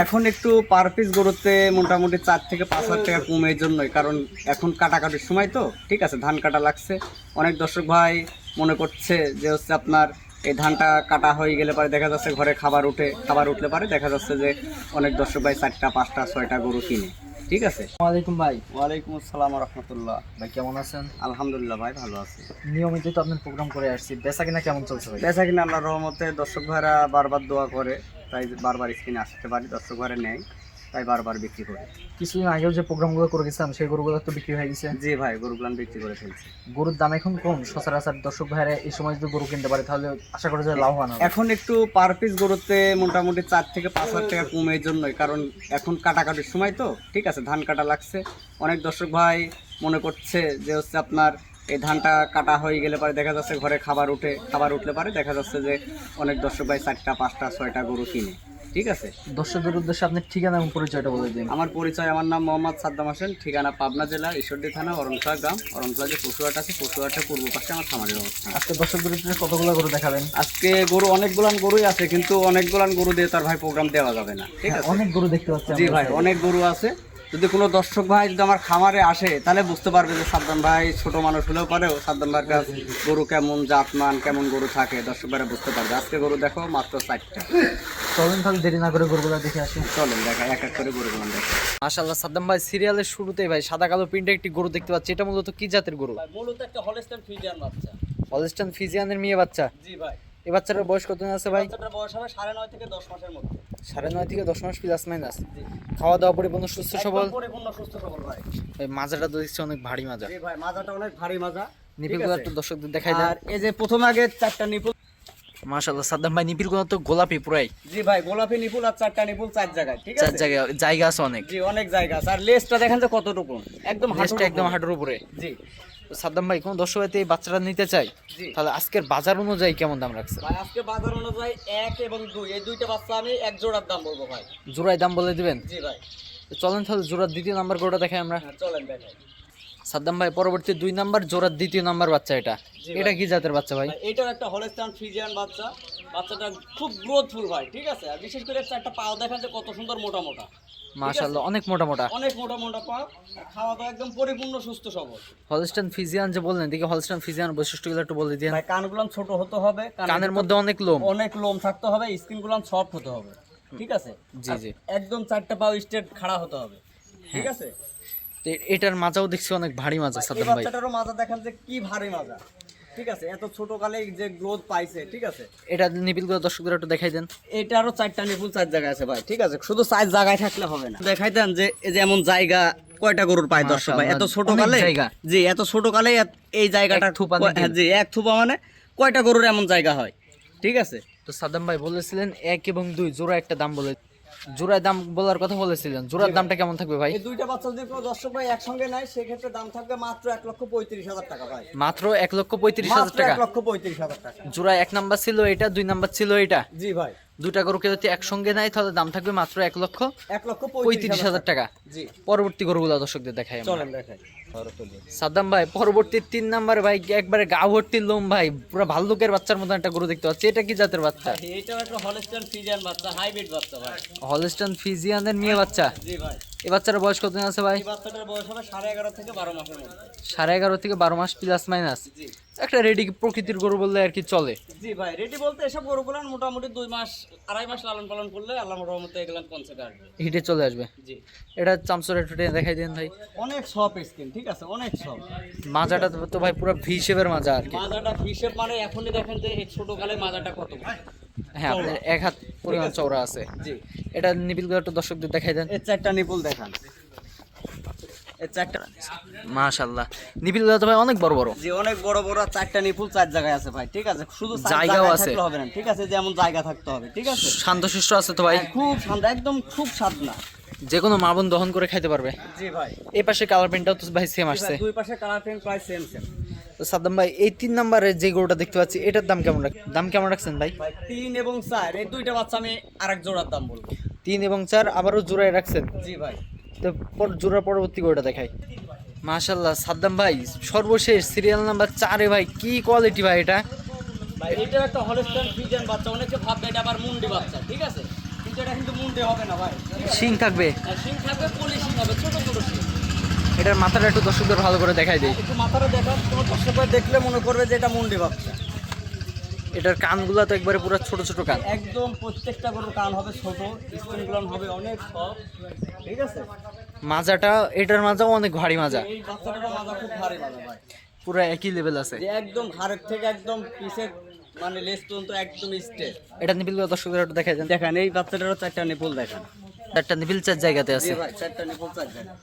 এখন একটু per piece গরুতে মোটামুটি 4 থেকে 5,000 টাকা কমে এই জন্যই, কারণ এখন কাটাকাটির সময় তো, ঠিক আছে, ধান কাটা লাগছে। অনেক দর্শক ভাই মনে করছে যে হচ্ছে আপনার এই ধানটা কাটা হয়ে গেলে পরে দেখা যাচ্ছে ঘরে খাবার উঠলে পরে দেখা যাচ্ছে যে অনেক দর্শক ভাই 4টা 5টা 6টা গরু কিনে, ঠিক আছে। ওয়ালাইকুম ভাই। ওয়ালাইকুম আসসালাম রহমতুল্লাহ। ভাই কেমন আছেন? আলহামদুলিল্লাহ ভাই, ভালো আছি। নিয়মিত তো আপনার প্রোগ্রাম করে আসছি, বেচা কিনা কেমন চলছে ভাই? বেচা কিনা আল্লাহর রহমতে দর্শক ভাইরা বারবার দোয়া করে, তাই বারবার স্ক্রিনে আসতে পারি, দর্শক ভাইরা নেয়, তাই বারবার বিক্রি করে। কিছুদিন আগেও যে প্রোগ্রামগুলো করে গেছিলাম সেই গরুগুলো তো বিক্রি হয়ে গেছে। জি ভাই, গরুগুলান বিক্রি করে ফেলছি। গরুর দাম এখন কম, সচরাচর দর্শক ভাইরা এই সময় যদি গরু কিনতে পারে তাহলে আশা করি যে লাভবান হবে। এখন একটু পার পিস গরুতে মোটামুটি 4 থেকে 5,000 টাকা কমে এই জন্যই, কারণ এখন কাটাকাটির সময় তো, ঠিক আছে, ধান কাটা লাগছে। অনেক দর্শক ভাই মনে করছে যে হচ্ছে আপনার এই ধানটা কাটা হয়ে গেলে পরে দেখা যাচ্ছে ঘরে খাবার উঠলে পরে দেখা যাচ্ছে যে অনেক দর্শক ভাই 4টা 5টা 6টা গরু কিনে, ঠিক আছে। দর্শকদের উদ্দেশ্যে আপনার ঠিকানা এবং পরিচয়টা বলে দিন। আমার পরিচয়, আমার নাম মোহাম্মদ সাদ্দাম হোসেন, ঠিকানা পাবনা জেলা ঈশ্বরদী থানা অরণখোলা গ্রাম। অরণখোলা যে পশুহাট আছে, পশুহাটের পূর্ব পাশে আমার খামারের অবস্থান। আজকে দর্শকদের উদ্দেশ্যে কতগুলো গরু দেখাবেন? আজকে গরু অনেকগুলান গরুই আছে, কিন্তু অনেকগুলান গরু দিয়ে তার ভাই প্রোগ্রাম দেওয়া যাবে না, ঠিক আছে। অনেক গরু দেখতে পাচ্ছি জি আমরা। ভাই, অনেক গরু আছে। যদি কোনো দর্শক ভাই যদি আমার খামারে আসে তাহলে বুঝতে পারবে যে সাদ্দাম ভাই ছোট মানুষ হলেও পারেও সাদ্দাম ভাইয়ের কাছে গরু কেমন জাতমান, কেমন গরু থাকে, দর্শক ভাইরা বুঝতে পারবে। আজকে গরু দেখো মাত্র 4টা। চলেন তাহলে দেরি না করে গরুগুলো দেখে আসি। চলেন দেখা, এক এক করে গরুগুলো দেখো। মাশাআল্লাহ, সাদ্দাম ভাই সিরিয়ালের শুরুতেই ভাই সাদা কালো প্রিন্টে একটি গরু দেখতে পাচ্ছি। এটা মূলত কি জাতের গরু? মূলত একটা হলস্টাইন ফ্রিজিয়ান বাচ্চা। হলস্টাইন ফ্রিজিয়ানের মেয়ে বাচ্চা। জি ভাই। এই বাচ্চাটার বয়স কত আছে ভাই? বাচ্চাটার বয়স হবে 9.5 থেকে 10 মাসের মধ্যে। 9.5 থেকে 10 মাস প্লাস মাইনাস। খাওয়া দাওয়া পরিপূর্ণ সুস্থ সবল। একদম পরিপূর্ণ সুস্থ সবল ভাই। এই মাজাটা তো দেখছি অনেক ভারী মাজা। জি ভাই, মাজাটা অনেক ভারী মাজা। নিপিলগুলো একটু দর্শকদের দেখাই দেন। আর এই যে প্রথমে আগে 4টা নিপুল। মাশাআল্লাহ, সাদ্দাম ভাই নিপিলগুলো তো গোলাপি পুরাই। জি ভাই, গোলাপি নিপুল আর 4টা নিপুল 4 জায়গায়, ঠিক 4 আছে। জায়গা জায়গা আছে অনেক। জি, অনেক জায়গা আছে। আর লেজটা দেখেন যে কতটুকু, একদম লেজটা একদম হাঁটুর হাঁটুর উপরে। জি তো সাদ্দাম ভাই কোন দর্শক এই বাচ্চাটা নিতে চাই, জি তাহলে আজকের বাজার অনুযায়ী কেমন দাম রাখছে? ভাই, আজকে বাজার অনুযায়ী 1 এবং 2 এই দুইটা বাচ্চা আমি এক জোড়ার দাম বলবো ভাই। জোড়ায় দাম বলে দিবেন? জি ভাই। তো চলেন তাহলে জোড়ার দ্বিতীয় নাম্বার গরুটা দেখাই আমরা। হ্যাঁ, চলেন দেখাই। সাদ্দাম ভাই পরবর্তী 2 নাম্বার জোড়ার দ্বিতীয় নাম্বার বাচ্চা এটা। জি এটা ভাই। কি জাতের বাচ্চা ভাই? ভাই, এটাও একটা হলস্টাইন ফ্রিজিয়ান বাচ্চা। বাচ্চাটা খুব গ্রোথফুল ভাই, ঠিক আছে। আর বিশেষ করে একটা পাও দেখেন যে কত সুন্দর মোটা মোটা, মাশাআল্লাহ, অনেক মোটা মোটা। অনেক মোটা মোটা পা। খাওয়া দাওয়া একদম পরিপূর্ণ সুস্থ সবল। হলস্টাইন ফিজিয়ান যে বললেন, দেখি হলস্টাইন ফিজিয়ান বৈশিষ্ট্যগুলো একটু বলে দিন। ভাই, কানগুলো ছোট হতে হবে, কানের মধ্যে অনেক লোম। অনেক লোম থাকতে হবে, স্কিনগুলো সফট হতে হবে, ঠিক আছে। জি জি। একদম 4টা পাও স্ট্রেট খাড়া হতে হবে, ঠিক আছে। তো এটার মাজাও দেখছি অনেক ভারী মাজা এই সাদ্দাম ভাই। বাচ্চাটারও মাজা দেখেন যে কি ভারী মাজা, ঠিক আছে। এত ছোট কালে যে গ্রোথ পাইছে, ঠিক আছে। এটা নিপিলগুলো দর্শকদের একটু দেখাই দেন। এটারও 4টা নিপুল 4 জায়গায় আছে ভাই, ঠিক আছে। শুধু 4 জায়গায় থাকলে হবে না, দেখাই দেন যে এই যে এমন জায়গা কয়টা গরুর পায় দর্শক ভাই। এত ছোট অনেক কালে, জায়গা। জি, এত ছোট কালে এই জায়গাটা এক থুপা নিপিল। হ্যাঁ, জি, এক থুপা মানে কয়টা গরুর এমন জায়গা হয়, ঠিক আছে। তো সাদ্দাম ভাই বলেছিলেন 1 এবং 2 জোড়া একটা দাম বলে, জোড়ায় দাম বলার কথা বলেছিলেন। জোড়ার দামটা কেমন থাকবে ভাই? এই দুইটা বাচ্চা যদি কোনো দর্শক ভাই একসঙ্গে নেয় সেক্ষেত্রে দাম থাকবে মাত্র 1,35,000 টাকা ভাই। মাত্র 1,35,000 টাকা। 1,35,000 টাকা। জোড়া 1 নাম্বার ছিল এটা, 2 নাম্বার ছিল এটা। জি ভাই, দুটা গরুকে যদি একসঙ্গে নেয় তাহলে দাম থাকবে মাত্র 1,35,000 টাকা। জি, পরবর্তী গরুগুলো দর্শকদের দেখাই আমরা। চলেন দেখাই। সাদ্দাম ভাই পরবর্তী 3 নাম্বার ভাই একবারে গা ভর্তি লোম ভাই, পুরো ভাল্লুকের বাচ্চার মতো একটা গরু দেখতে পাচ্ছি। এটা কি জাতের বাচ্চা? এটাও একটা হলস্টাইন ফ্রিজিয়ান বাচ্চা, হাইব্রিড বাচ্চা ভাই। হলস্টাইন ফিজিয়ানের মেয়ে বাচ্চা। জি ভাই। এই বাচ্চার বয়স কত আছে ভাই? এই বাচ্চাটার বয়স হবে 11.5 থেকে 12 মাসের মধ্যে। 11.5 থেকে 12 মাস প্লাস মাইনাস। জি একটা রেডি প্রকৃতির গরু বললে আর কি চলে। জি ভাই, রেডি বলতে এসব গরুগুলো মোটামুটি 2 মাস 2.5 মাস লালন পালন করলে আল্লাহর রহমতে এগুলো কনসেপ্ট আসবে। হিটে চলে আসবে। জি, এটা চামচরে টুটে দেখাই দেন ভাই। অনেক সফট স্কিন, ঠিক আছে, অনেক সফট। মাজাটা তো ভাই পুরো ভি শেপের মাজা আর কি। মাজাটা হিসেব মানে এখনই দেখেন যে এই ছোট কালে মাজাটা কত ভাই। হ্যাঁ, আপনার 1 হাত পরিমাণ চওড়া আছে। জি, এটা নিপিলগুলো একটু দর্শকদের দেখাই দেন। এই 4টা নিপুল দেখান। এই 4টা, মাশাআল্লাহ, নিপিলগুলো তো ভাই অনেক বড় বড়। জি, অনেক বড় বড় 4টা নিপুল 4 জায়গায় আছে ভাই, ঠিক আছে। শুধু জায়গাও জায়গায় আছে। থাকলে হবে না, ঠিক আছে, যেমন জায়গা থাকতে হবে, ঠিক আছে। শান্তশিষ্ট আছে তো ভাই। হ্যাঁ, খুব ঠান্ডা, একদম খুব স্বাদ না। যে কোনো মা বোন দহন করে খাইতে পারবে। জি ভাই। এই পাশে কালার প্রিন্টটাও তো ভাই সেম আসছে। দুই পাশে কালার প্রিন্ট প্রায় সেম সেম। তো সাদ্দাম ভাই এই 3 নাম্বারে যে গরুটা দেখতে পাচ্ছি এটার দাম কেমন রাখছেন ভাই? ভাই 3 এবং 4 এই দুইটা বাচ্চা আমি আরেক জোড়ার দাম বলবো। 3 এবং 4 আবারও জোড়ায় রাখছেন। জি ভাই। তো জোড়ার পরবর্তী গরুটা দেখাই। মাশাআল্লাহ, সাদ্দাম ভাই সর্বশেষ সিরিয়াল নাম্বার 4 এ ভাই কি কোয়ালিটি ভাই এটা? ভাই এটাও একটা হলস্টাইন ফ্রিজিয়ান বাচ্চা। অনেকে ভাববে এটা আবার মুন্ডি বাচ্চা, ঠিক আছে, কিন্তু কিন্তু এটা কিন্তু মুন্ডে হবে না ভাই, শিং থাকবে, শিং থাকবে, পলিশিং হবে, ছোট ছোট শিং। এটার মাথাটা একটু দর্শকদের ভালো করে দেখাই দেই। একটু মাথাটা দেখান, কোনো দর্শক ভাই দেখলে মনে করবে যে এটা মুন্ডি বাচ্চা। এটার কানগুলা তো একবারে পুরো ছোট ছোট কান। একদম প্রত্যেকটা গরুর কান হবে ছোট, স্কিনগুলো হবে অনেক সফট, ঠিক আছে। মাজাটা, এটার মাজাও অনেক ভারী মাজা, এই বাচ্চাটার মাজা খুব ভারী মাজা ভাই, পুরো একই লেভেল আছে। যে একদম ঘাড়ের থেকে একদম পিছের মানে লেজ পর্যন্ত একদম স্ট্রেট। এটা নিপিলগুলো দর্শকদের একটু দেখাই দেন। দেখেন এই বাচ্চাটারও 4টা নিপুল দেখেন। একটা নিপিল 4 জায়গাতে জি আছে, ভাই, 4টা নিপুল 4 জায়গা।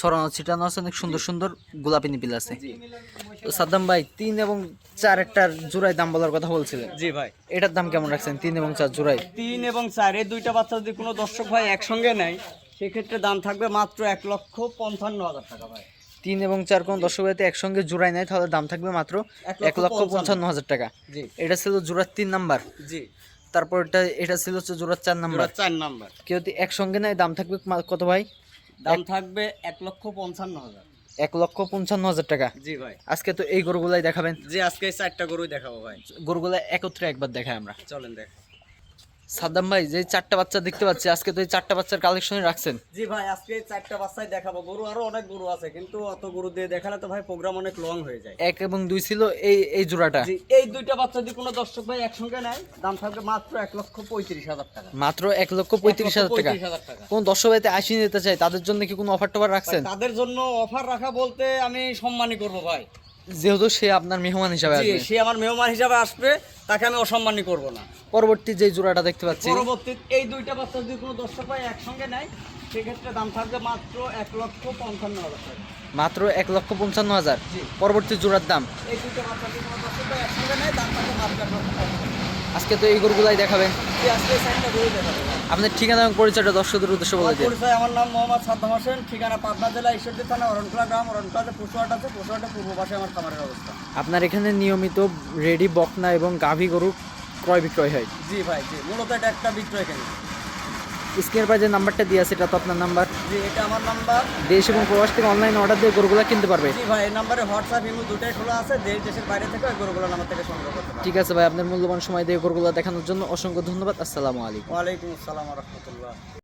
ছড়ানো ছিটানো আছে, অনেক সুন্দর সুন্দর গোলাপি নিপিল আছে। জি তো সাদ্দাম ভাই 3 এবং 4 একটার জোড়ায় দাম বলার কথা বলছিলেন, জি ভাই, এটার দাম কেমন রাখছেন 3 এবং 4 জোড়ায়? 3 এবং 4 এই দুইটা বাচ্চা যদি কোনো দর্শক ভাই একসঙ্গে নেয় সেক্ষেত্রে দাম থাকবে মাত্র 1,55,000 টাকা ভাই। 3 এবং 4 কোন দর্শক ভাইতে একসঙ্গে জোড়ায় নেয় তাহলে দাম থাকবে মাত্র 1,55,000 টাকা। জি এটা ছিল জোড়ার 3 নাম্বার, জি, তারপর এটা ছিল হচ্ছে জোড়ার 4 নাম্বার। 4 নাম্বার কেউ যদি একসঙ্গে নেয় দাম থাকবে কত ভাই? দাম থাকবে 1,55,000। 1,55,000 টাকা। জি ভাই, আজকে তো এই গরুগুলাই দেখাবেন, জি আজকে 4টা গরুই দেখাবো ভাই, গরুগুলা একত্রে একবার দেখাই আমরা। চলেন দেখ। সাদ্দাম ভাই যে 4টা বাচ্চা দেখতে পাচ্ছি, আজকে তো এই 4টা বাচ্চার কালেকশনই রাখছেন। জি ভাই, আজকে 4টা বাচ্চাই দেখাবো। গরু আরো অনেক গরু আছে কিন্তু অত গরু দিয়ে দেখালে তো ভাই প্রোগ্রাম অনেক লং হয়ে যায়। 1 এবং 2 ছিল এই জোড়াটা, জি, এই দুইটা বাচ্চা যদি কোনো দর্শক ভাই একসঙ্গে নেয় দাম থাকবে মাত্র 1,35,000 টাকা। মাত্র 1,35,000 টাকা। 1,35,000 টাকা। কোন দর্শক ভাইতে আসি নিতে চাই তাদের জন্য কি কোনো অফার টফার রাখছেন? তাদের জন্য অফার রাখা বলতে আমি সম্মানই করব ভাই। যেহেতু সে আপনার মেহমান হিসাবে জি, আসবে, সে আমার মেহমান হিসাবে আসবে, তাকে আমি অসম্মানই করব না। পরবর্তী যে জোড়াটা দেখতে পাচ্ছি, পরবর্তী এই দুইটা বাচ্চা যদি কোনো দর্শক ভাই একসঙ্গে নেয় সেক্ষেত্রে দাম থাকবে মাত্র 1,55,000 টাকা। মাত্র 1,55,000। জি। পরবর্তী জোড়ার দাম, এই দুইটা বাচ্চা যদি কোনো দর্শক ভাই একসঙ্গে নেয় দাম থাকবে মাত্র 1,55,000। আজকে তো এই গরুগুলাই দেখাবেন। জি, আজকে এই 4টা গরু দেখাবো ভাই। আপনার ঠিকানা এবং পরিচয়টা দর্শকদের উদ্দেশ্যে বলে দিন। পরিচয়, আমার নাম মোহাম্মদ সাদ্দাম হোসেন, ঠিকানা পাবনা জেলা ঈশ্বরদী থানা অরণখোলা গ্রাম, অরণখোলাতে পশুহাট আছে, পশুহাটের পূর্ব পাশে আমার খামারের অবস্থা। আপনার এখানে নিয়মিত রেডি বকনা এবং গাভী গরু ক্রয় বিক্রয় হয়। জি ভাই, জি, মূলত এটা একটা বিক্রয় কেন্দ্র। স্ক্রিনের পাশে যে নাম্বারটা দিয়ে আছে এটা তো আপনার নাম্বার। জি, এটা আমার নাম্বার। দেশ এবং প্রবাস থেকে অনলাইনে অর্ডার দিয়ে গরুগুলা কিনতে পারবে। জি ভাই, এই নাম্বারে হোয়াটসঅ্যাপ ইমো দুটাই খোলা আছে, দেশের বাইরে থেকে ওই গরুগুলো আমার থেকে সংগ্রহ করতে পারবে। ঠিক আছে ভাই, আপনার মূল্যবান সময় দিয়ে গরুগুলা দেখানোর জন্য অসংখ্য ধন্যবাদ। আসসালামু আলাইকুম। ওয়ালাইকুম আসসালাম ওয়া রাহমাতুল্লাহ।